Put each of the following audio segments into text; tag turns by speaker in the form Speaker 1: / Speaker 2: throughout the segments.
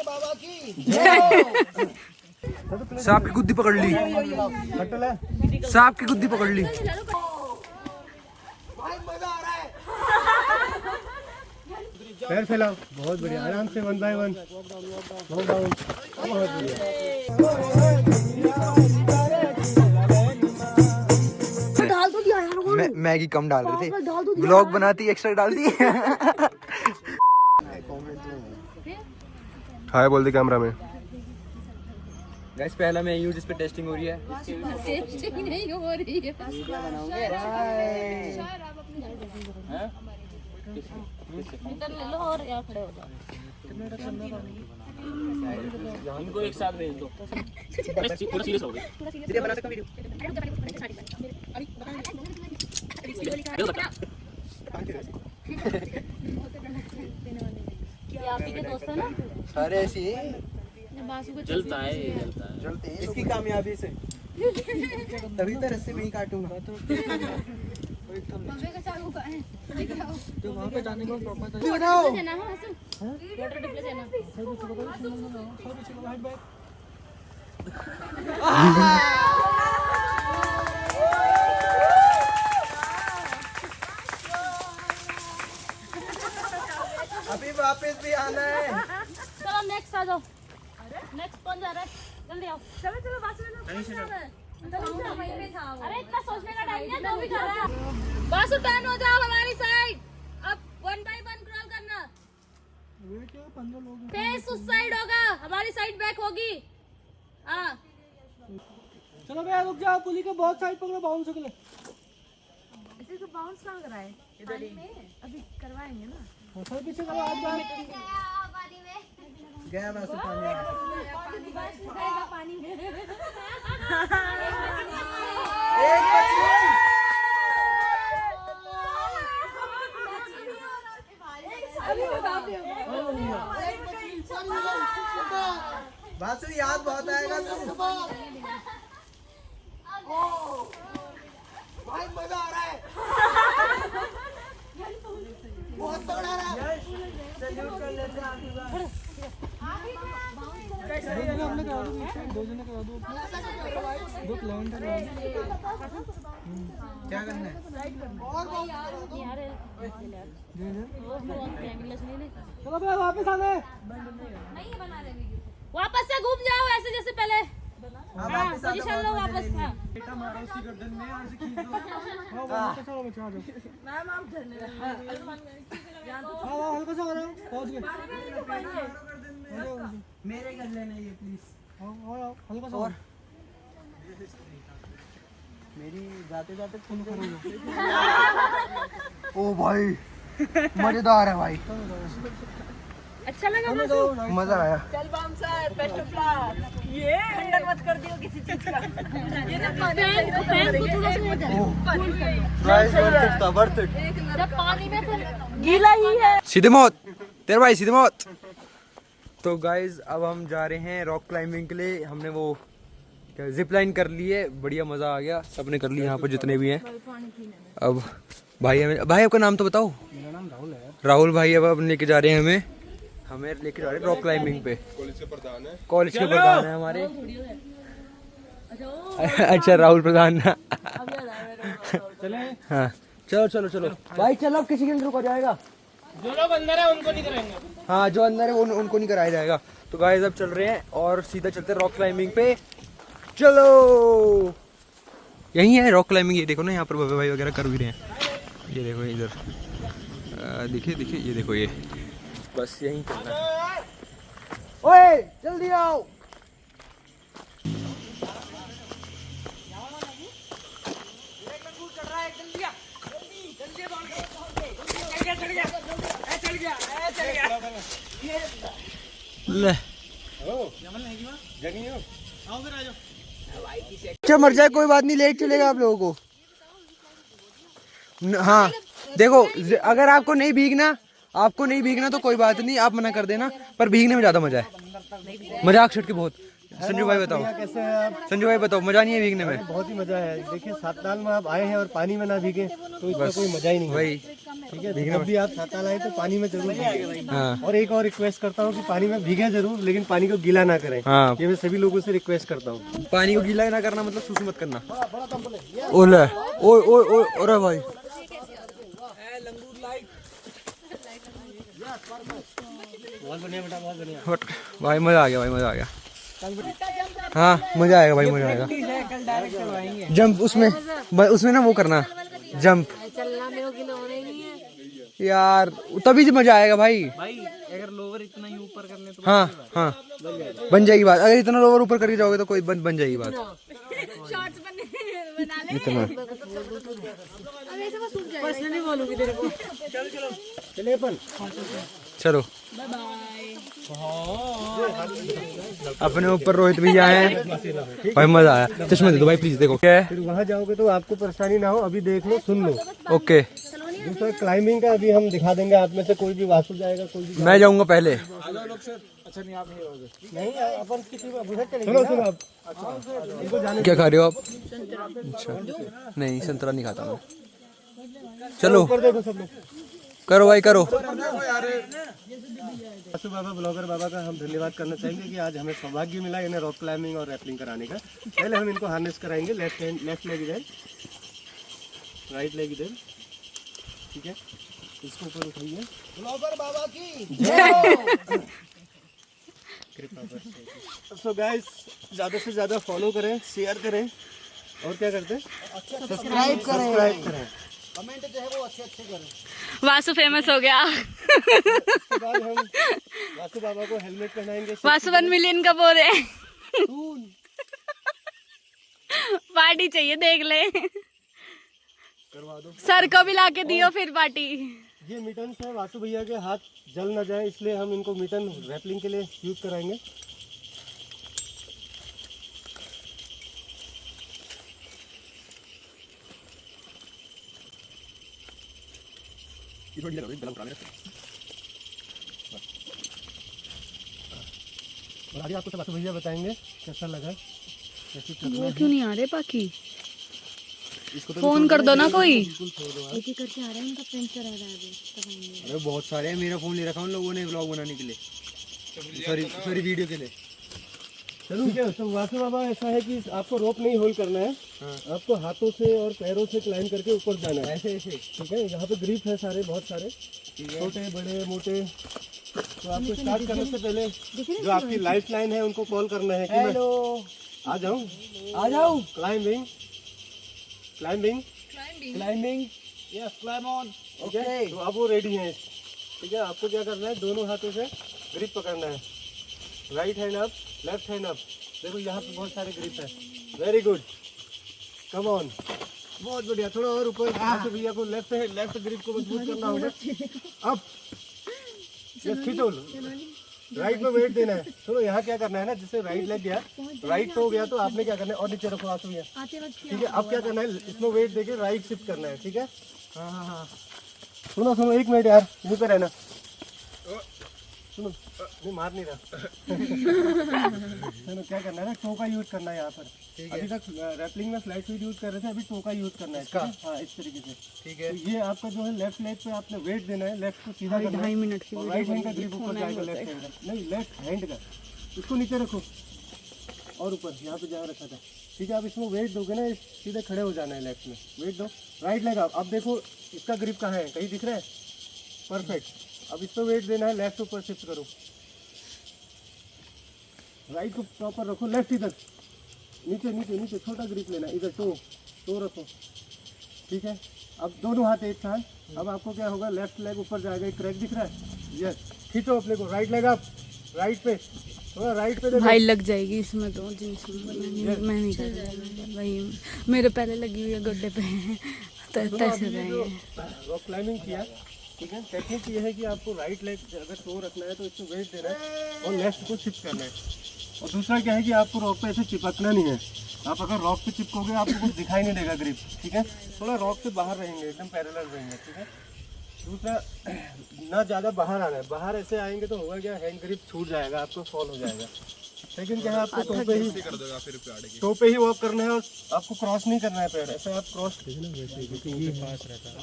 Speaker 1: बाबा की
Speaker 2: सांप की गुद्दी पकड़ ली, सांप की गुद्दी पकड़ ली।
Speaker 1: पैर फैलाओ, बहुत बढ़िया, आराम से 1 by 1 डाउन, बहुत बढ़िया।
Speaker 2: मैगी कम डाल रहे थे, ब्लॉग बनाती एक्स्ट्रा डाल दी।
Speaker 1: हाय बोल दे कैमरा में।
Speaker 2: गाइस पहला मैं यूं जिस पे टेस्टिंग हो रही है।
Speaker 3: टेस्टिंग नहीं हो रही है। इधर ले लो और यहाँ खड़े हो जाओ।
Speaker 4: इनको एक साथ भेज दो। पूरा सीरियस हो गया।
Speaker 2: सीधे बना सकता वीडियो।
Speaker 3: ये आप ही के दोस्त है ना?
Speaker 2: सारे ऐसे ही
Speaker 4: जलता है, जलता है।
Speaker 2: जलते हैं इसकी कामयाबी से। तभी तो रस्सी में ही काटूंगा।
Speaker 1: तो वहाँ पे जाने को प्रॉपर
Speaker 2: अभी वापस भी आना है।
Speaker 3: चलो नेक्स्ट आ जाओ। नेक्स्ट कौन जा रहा है? जल्दी आओ। चलो चलो बासु में अरे इतना सोचने का टाइम नहीं है, भी जा रहा है। बासु टर्न हो जाओ हमारी साइड। अब 1 by 1 क्रॉल करना। फेस उस साइड होगा, हमारी साइड बैक होगी। हाँ
Speaker 1: चलो भैया रुक जाओ, पुली के बहुत साइड पकड़ो, बाउंस हो गए।
Speaker 3: इसे तो बाउंस कहाँ कराए? इधर ही अभी करवाएंगे ना।
Speaker 1: सर पीछे करो, आज बात
Speaker 2: गया बस
Speaker 3: पानी में।
Speaker 2: बासु याद बहुत आएगा भाई, मजा आ रहा है, बहुत तगड़ा रहा है। सैल्यूट कर लेते हैं। क्या करना है?
Speaker 1: चलो भैया वापस आने।
Speaker 3: वापस से घूम जाओ ऐसे जैसे पहले। पोजीशन लो वापस। मैम आप
Speaker 1: हल्का सा करो, पहुंच गए।
Speaker 2: मेरे कर लेना ये प्लीज।
Speaker 1: हल्का सा
Speaker 2: और मेरी जाते जाते फोन करो। ओ भाई मजेदार है भाई,
Speaker 3: अच्छा लगा?
Speaker 2: मजा आया।
Speaker 3: चल बाउंसर बेस्ट ऑफ लक। ये अंडर मत कर दियो किसी चीज का। ये तो फैन को थोड़ा सा
Speaker 2: गाइस वर्थ इट।
Speaker 3: जब पानी में फिर गीला ही है।
Speaker 2: सीधे मौत तेरे भाई, सीधे मौत। तो गाइस अब हम जा रहे हैं रॉक क्लाइंबिंग के लिए। हमने वो जिप लाइन कर ली है, बढ़िया मजा आ गया, सबने कर ली यहाँ पर जितने भी हैं। अब भाई हमें, भाई आपका नाम तो बताओ।
Speaker 1: मेरा नाम राहुल है।
Speaker 2: राहुल भाई अब लेके जा रहे हैं हमें लेके जा रहे हैं रॉक क्लाइंबिंग पे। कॉलेज के प्रधान है हमारे। अच्छा राहुल प्रधान ना। हाँ चलो चलो चलो भाई, चलो अब किसी के लिए रुका जाएगा।
Speaker 4: जो लोग अंदर है उनको नहीं कराएंगे।
Speaker 2: हाँ जो अंदर है उनको नहीं कराया जाएगा। तो गाइस अब चल रहे हैं और सीधा चलते हैं रॉक क्लाइंबिंग पे। चलो यही है रॉक क्लाइंबिंग। ये देखो ना, यहाँ पर भव्य भाई वगैरह कर भी रहे हैं। ये देखो इधर देखिए देखिए, ये देखो, ये बस यही करना है। ओए जल्दी आओ। ले अच्छा मर जाए कोई बात नहीं, लेट चलेगा आप लोगों को। हाँ देखो, अगर आपको नहीं भीगना तो कोई बात नहीं, आप मना कर देना, पर भीगने में ज्यादा मजा है। मजाक छुट के बहुत। संजू भाई बताओ,
Speaker 1: कैसे हैं आप?
Speaker 2: संजू भाई बताओ, मजा नहीं है भीगने में?
Speaker 1: बहुत ही मजा है। देखिए साताल में आप आए हैं और पानी में ना भीगे तो इसका कोई मजा ही नहीं है।
Speaker 2: वही।
Speaker 1: ठीक है, जब भी आप साताल आए तो पानी में जरूर भीगे।
Speaker 2: हाँ
Speaker 1: और एक और रिक्वेस्ट करता हूँ कि पानी में भीगे जरूर, लेकिन पानी को गीला ना करें।
Speaker 2: हाँ,
Speaker 1: ये मैं सभी लोगों से रिक्वेस्ट करता हूँ।
Speaker 2: पानी को गीला ना करना मतलब सूसू मत करना। ओले ओए ओए ओए, अरे भाई
Speaker 1: बहुत बढ़िया बेटा, बहुत बढ़िया।
Speaker 2: बट भाई मजा आ गया, भाई मजा आ गया। हाँ मजा आएगा भाई, मजा आएगा। जंप उसमें ना वो करना जंप यार, तभी तो मजा आएगा भाई।
Speaker 4: अगर लोअर इतना ही ऊपर कर ले तो
Speaker 2: हाँ हाँ बन जाएगी बात। अगर इतना लोअर ऊपर करके जाओगे तो कोई बन जाएगी बात। इतना
Speaker 1: चलिए अपन
Speaker 2: चलो। अपने ऊपर रोहित भैया हैं भाई, मजा आया। चश्मा दे दो भाई प्लीज, देखो क्या है।
Speaker 1: फिर वहाँ जाओगे तो आपको परेशानी ना हो, अभी देख लो, सुन लो।
Speaker 2: ओके
Speaker 1: दूसरा क्लाइंबिंग का अभी हम दिखा देंगे। आप में से कोई भी वासु जाएगा, कोई भी
Speaker 2: मैं जाऊंगा पहले।
Speaker 1: नहीं, अपन किसी को बुझा चलेंगे। सुनो सुनो आप, इनको जाने
Speaker 2: क्या खा रहे हो आप? अच्छा नहीं, संतरा नहीं खाता मैं। चलो
Speaker 1: ऊपर देखो सब लोग।
Speaker 2: करो भाई करो।
Speaker 1: वासु बाबा ब्लॉगर बाबा का हम धन्यवाद करना चाहेंगे कि आज हमें सौभाग्य मिला इन्हें रॉक क्लाइंबिंग और रैपलिंग कराने का। पहले हम इनको हार्नेस कराएंगे। लेफ्ट लेग इधर, राइट लेग इधर। ठीक है, इसको ऊपर उठाइए। ब्लॉगर बाबा की कृपा पर। सो गाइस, ज़्यादा से ज़्यादा फॉलो करें, शेयर करें और क्या करते हैं, सब्सक्राइब करें। कमेंट जो है वो अच्छे करें।
Speaker 3: वासु फेमस हो गया।
Speaker 1: उसके बाद हम वासु बाबा को हेलमेट पहनाएंगे।
Speaker 3: वासु 1 मिलियन का बोल रहे पार्टी चाहिए, देख ले।
Speaker 1: करवा दो।
Speaker 3: सर को भी ला के दियो फिर पार्टी।
Speaker 1: ये मिटन है, वासु भैया के हाथ जल ना जाए इसलिए हम इनको मिटन रैपलिंग के लिए यूज कराएंगे। और आगे आपको सब वासु भैया बताएंगे कैसा लगा, कैसे करना
Speaker 3: वो
Speaker 1: है।
Speaker 3: क्यों नहीं आ रहे बाकी?
Speaker 1: इसको तो
Speaker 3: फोन कर दो ना कोई।
Speaker 2: अरे बहुत सारे हैं, मेरा फोन ले रखा उन लोगों ने व्लॉग बनाने के लिए, सॉरी वीडियो के लिए।
Speaker 1: चलो क्या, तो वासु बाबा ऐसा है कि आपको रोप नहीं होल्ड करना है। आपको हाथों से और पैरों से क्लाइंब करके ऊपर जाना है, ऐसे ऐसे। ठीक है, यहाँ पे ग्रिप है सारे, बहुत सारे, छोटे बड़े मोटे। तो आपको स्टार्ट करने से पहले जो आपकी लाइफ लाइन है उनको कॉल करना है कि मैं आ जाऊँ। Climbing yes, climb on. Okay, तो अब वो रेडी हैं। ठीक है, आपको क्या करना है, दोनों हाथों से ग्रिप पकड़ना है। Right hand up, left hand up. देखो यहाँ पे बहुत सारे ग्रिप है। वेरी गुड, कम ऑन, बहुत बढ़िया। थोड़ा और ऊपर। भैया को लेफ्ट ग्रिप को मजबूत करना होगा। अब यस, खींचो। राइट में वेट देना है। चलो यहाँ क्या करना है ना, जिससे राइट लग गया, राइट हो गया तो आपने क्या करना है, और नीचे रखो हाथ भैया। ठीक है, अब क्या करना है, इसमें वेट देके राइट शिफ्ट करना है। ठीक है, हाँ। सुनो 1 मिनट यार, यहीं पे रहना। सुनो, नहीं मार नहीं रहा। चलो क्या करना है ना, टो का यूज करना है यहाँ पर। अभी तक रैपलिंग में फ्लैट फीट यूज कर रहे थे, अभी टो का यूज करना है इसका। हाँ, इस तरीके से। ठीक है, तो ये आपका जो है लेफ्ट लेग पे आपने वेट देना है, लेफ्ट को सीधा करना है। 2.5 मिनट की राइट हैंड का ग्रिप ऊपर जाएगा, लेफ्ट हैंड का नहीं, लेफ्ट हैंड का। इसको नीचे रखो और ऊपर यहाँ पे जहाँ रखा था। ठीक है, आप इसमें वेट दोगे ना, सीधे खड़े हो जाना है। लेफ्ट में वेट दो, राइट लेग अब देखो इसका ग्रिप कहाँ है, कहीं दिख रहा है? परफेक्ट। अब इसको वेट देना है, लेफ्ट ऊपर शिफ्ट करो, राइट को प्रॉपर रखो, लेफ्ट इधर, नीचे छोटा ग्रिप लेना, इधर टो रखो। ठीक है, अब दोनों हाथ एक साथ। अब आपको क्या होगा, लेफ्ट लेग ऊपर जाएगा, एक क्रैक दिख रहा है, यस, खींचो अपने को, राइट लेग अप, राइट पे, थोड़ा राइट पे देखो।
Speaker 3: भाई लग जाएगी इसमें तो जींस में, मैं नहीं कर रहा भाई, मेरे पहले लगी हुई है गुड्डे पे।
Speaker 1: रॉक क्लाइंबिंग किया। ठीक है, टेक्निक ये है कि आपको राइट लेग अगर टो रखना है तो इसको वेट देना है और लेफ्ट को शिफ्ट करना है। और दूसरा क्या है कि आपको रॉक पे ऐसे चिपकना नहीं है। आप अगर रॉक पे चिपकोगे आपको कुछ दिखाई नहीं देगा ग्रिप। ठीक है, थोड़ा रॉक से बाहर रहेंगे, एकदम पैरेलल रहेंगे। ठीक है, दूसरा ना ज़्यादा बाहर आना है, बाहर ऐसे आएंगे तो होगा क्या, हैंड ग्रिप छूट जाएगा, आपको फॉल हो जाएगा। लेकिन क्या है, आपको टो पे ही वॉक करना है और आपको क्रॉस नहीं करना है पैर, ऐसे आप क्रॉस ये पास रहता है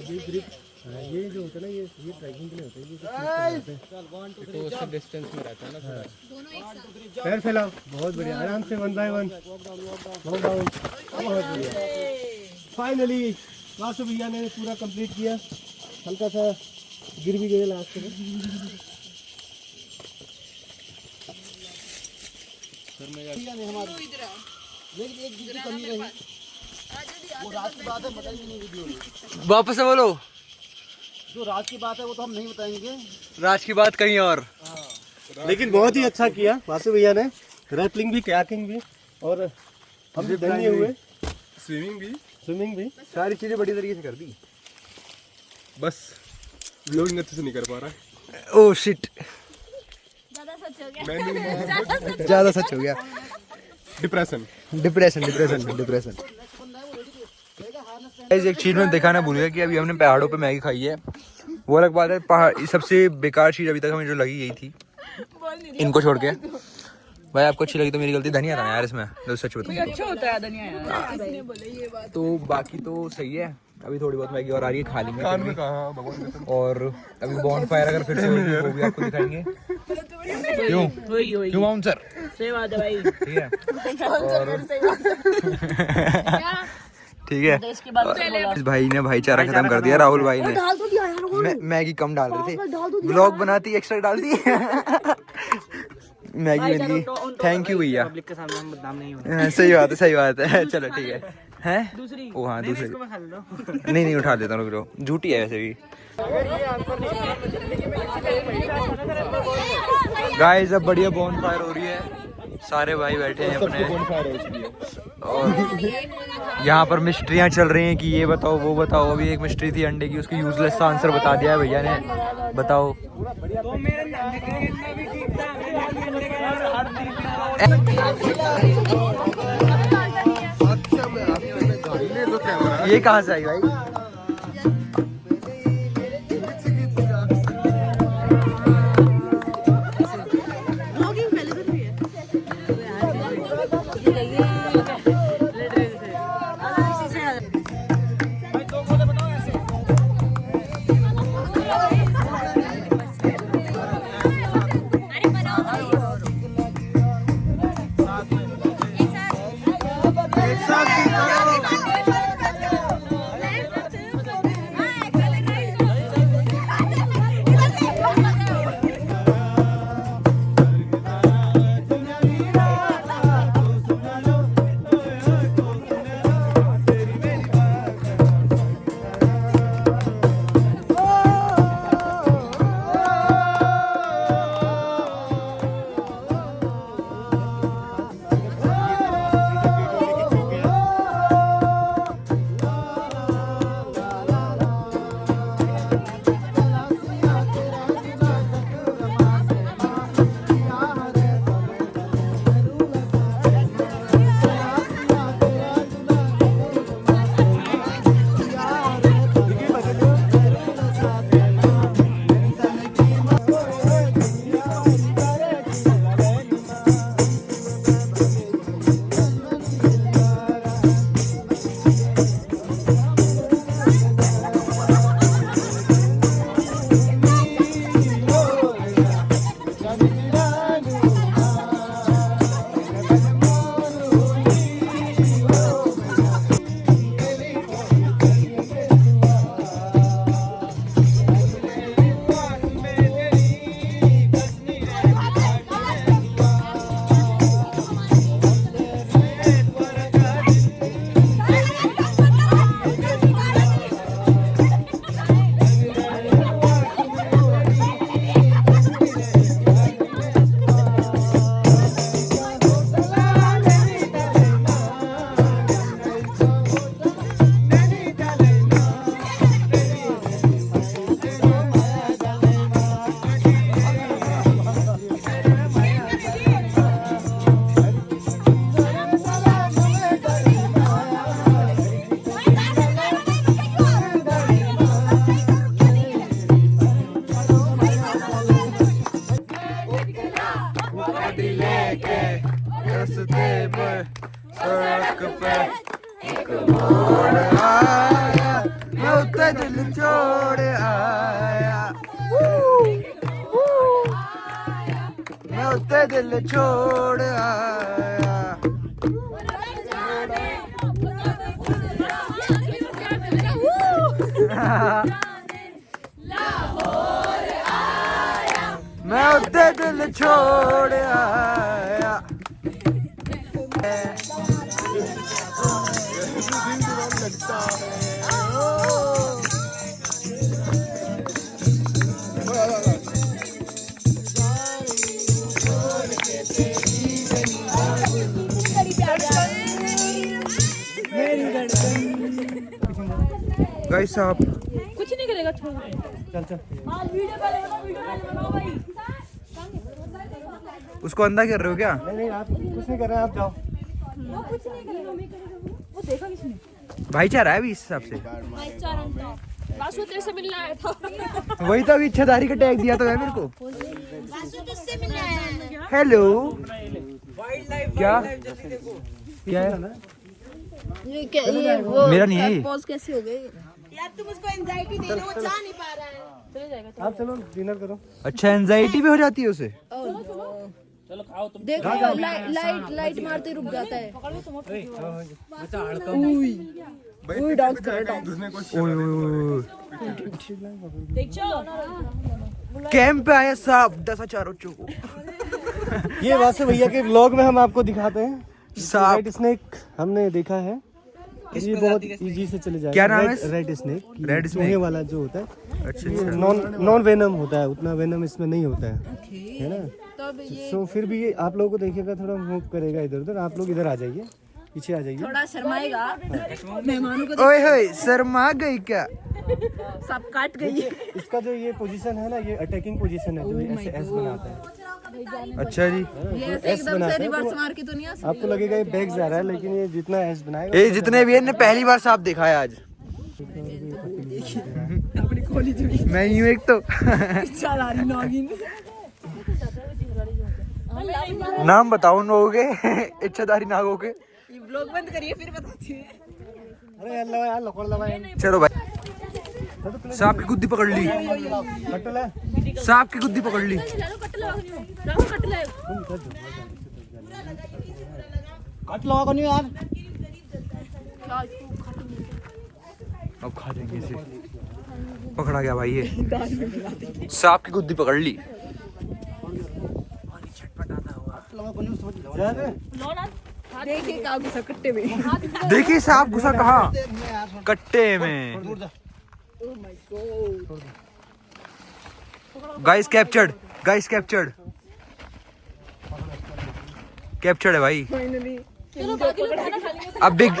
Speaker 1: ये ग्रिप। ये जो होता है ना, ये ट्रैकिंग के लिए होता है, तो उससे डिस्टेंस में रहता है ना थोड़ा। पैर फैलाओ, बहुत बढ़िया, आराम से 1 बाय 1 वॉक डाउन, बहुत बढ़िया। फाइनली वासु भैया ने पूरा कंप्लीट किया, हल्का सा गिर भी गए लास्ट में।
Speaker 2: वापस से बोलो।
Speaker 5: जो राज की बात है वो तो हम नहीं बताएंगे,
Speaker 2: राज की बात कहीं और।
Speaker 1: लेकिन बहुत ही अच्छा किया वासु भैया ने, रैपलिंग भी, कयाकिंग भी, और हम भी धन्य हुए, स्विमिंग भी,
Speaker 2: सारी चीजें बड़ी तरीके से कर दी।
Speaker 6: बस व्लॉगिंग अच्छे से नहीं कर पा रहा।
Speaker 2: ओह शिट,
Speaker 3: ज्यादा सच हो गया।
Speaker 2: ज्यादा सच हो गया।
Speaker 6: डिप्रेशन।
Speaker 2: एक चीज में दिखाना भूल गया कि अभी हमने पहाड़ों पे मैगी खाई है, वो अलग बात है। पहाड़ सबसे बेकार चीज अभी तक हमें जो लगी यही थी, इनको छोड़ के। भाई आपको अच्छी लगी तो मेरी गलती, धनिया था यार इसमें, तो सच बताऊं
Speaker 3: अच्छा होता है धनिया यार।
Speaker 2: तो बाकी तो सही है। अभी थोड़ी बहुत मैगी और आ रही है, खा लेंगे फिर भी। और अभी बॉन फायर अगर फिर से होगी वो भी आपको दिखाएंगे। क्यों बाउंसर,
Speaker 3: सही बात है भाई।
Speaker 2: ठीक है ठीक है। इस भाई ने भाईचारा खत्म कर दिया, राहुल भाई ने। मैगी कम डाल रहे थे, ब्लॉग बनाती एक्स्ट्रा डाल दी। मैगी बन गई। थैंक यू भैया।
Speaker 4: पब्लिक के सामने हम बदनाम नहीं होंगे।
Speaker 2: सही बात है। चलो ठीक है। हैं दूसरी, ओ हाँ दूसरी, नहीं उठा देता हूँ, रुक, झूठी है वैसे भी। गाइस अब बढ़िया बॉन फायर हो रही है, सारे भाई बैठे हैं अपने, और यहाँ पर मिस्ट्रियाँ चल रही हैं कि ये बताओ वो बताओ। अभी एक मिस्ट्री थी अंडे की, उसकी यूजलेस सा आंसर बता दिया है भैया ने। बताओ। ये कहाँ से आई भाई? दिल छोड़ आया, मैं उत्ते दिल छोड़ आया। मैं उत्ते दिल छोड़ आया। गाइस साहब
Speaker 3: कुछ नहीं करेगा, छोड़।
Speaker 1: चल चल
Speaker 3: आज वीडियो बनाओ भाई।
Speaker 2: उसको अंधा कर रहे हो क्या?
Speaker 1: नहीं आप कुछ नहीं कर रहे हैं, आप जाओ।
Speaker 3: वो कुछ नहीं करेगा, मैं करेगा। वो देखा किसने?
Speaker 2: भाईचारा है अभी इस हिसाब से।
Speaker 3: बासु तेरे से मिलने आया था।
Speaker 2: वही तो अभी इच्छाधारी का टैग दिया तो है मेरे को। हेलो क्या क्या है?
Speaker 3: ये वो
Speaker 2: मेरा नहीं है ये।
Speaker 3: पॉज कैसे हो गए?
Speaker 7: यार तुम उसको एंजाइटी दे रहे हो, वो जा नहीं पा रहा है।
Speaker 3: चले जाएगा।
Speaker 1: आप चलो डिनर करो।
Speaker 2: अच्छा एंजाइटी भी हो जाती है उसे?
Speaker 4: चलो खाओ तुम।
Speaker 3: देखो लाइट मारते रुक जाता है। कैंप पे आया साहब, दसा चारों चोको।
Speaker 1: ये वासे भैया के व्लॉग में हम आपको दिखाते हैं।
Speaker 2: सांप।
Speaker 1: रेड स्नेक हमने देखा है, ये बहुत इजी से चले जाएगा।
Speaker 2: क्या नाम है?
Speaker 1: Red snake.
Speaker 2: रेड
Speaker 1: चूहे
Speaker 2: स्नेक।
Speaker 1: वाला जो होता है,
Speaker 2: अच्छा
Speaker 1: ये नॉन वेनम होता है, उतना वेनम इसमें नहीं होता है ना। सो फिर भी ये आप लोगों को देखिएगा, थोड़ा मूव करेगा इधर उधर। आप लोग इधर आ जाइए, पीछे आ जाइए।
Speaker 3: थोड़ा शर्माएगा मेहमानों को।
Speaker 2: ओए होए शर्मा गई क्या?
Speaker 3: सब काट गई।
Speaker 1: इसका जो ये पोजीशन है ना, ये अटैकिंग पोजीशन है, जो ये ऐसे एस बनाता है।
Speaker 2: अच्छा जी,
Speaker 3: ये ऐसे एकदम से रिवर्स मार के तो नहीं आ सकती।
Speaker 1: आपको लगेगा ये बैग जा रहा है, लेकिन ये जितना एस बनाएगा।
Speaker 2: ये जितने भी है ने पहली बार सांप देखा है आज। मैं ही हूँ एक तो। नाम बताओ उन लोगों के इच्छाधारी नागों के।
Speaker 3: ब्लॉग बंद करिए फिर बताती हूँ।
Speaker 1: अरे यार लकोड़ लगा
Speaker 2: चलो भाई, सांप की गुद्दी पकड़ ली,
Speaker 1: कटल है।
Speaker 2: सांप की गुद्दी पकड़ ली।
Speaker 1: कट लगा नहीं यार।
Speaker 2: अब खा देंगे इसे। पकड़ा गया भाई, ये सांप की गुद्दी पकड़ ली।
Speaker 3: देखिए कहाँ घुसा कट्टे में।
Speaker 2: देखिए सांप घुसा कहाँ? कट्टे में। Guys captured, guys captured, captured है भाई।
Speaker 3: चलो बाकी लोग खाना खा लेंगे।
Speaker 2: अब बिग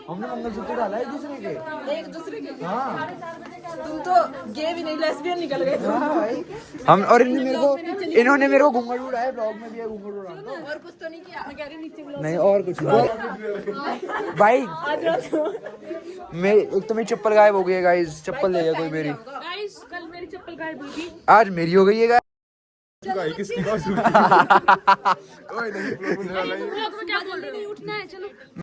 Speaker 2: हमने मंगलसूत्र डाला है दूसरे के।
Speaker 3: एक दूसरे के। हाँ। तुम तो गे भी नहीं, लेस्बियन निकल गए तुम।
Speaker 2: हाँ भाई। हम और इन्होंने मेरे को घूंघट उड़ाया, ब्लॉग में भी है घूंघट उड़ाना।
Speaker 3: और कुछ तो नहीं किया। मैं कह रही हूँ नीचे ब्लॉग।
Speaker 2: नहीं और कुछ नहीं भाई। मैं एक तो मेरी चप्पल गायब हो गई है गाइस, चप्पल ले गया कोई मेरी।
Speaker 3: गाइस कल मेरी चप्पल गायब हुई थी।
Speaker 2: आज मेरी हो गई है गाइस।
Speaker 6: किसकी
Speaker 3: ब्लॉग में क्या बोल रहे हो? उठना है चलो।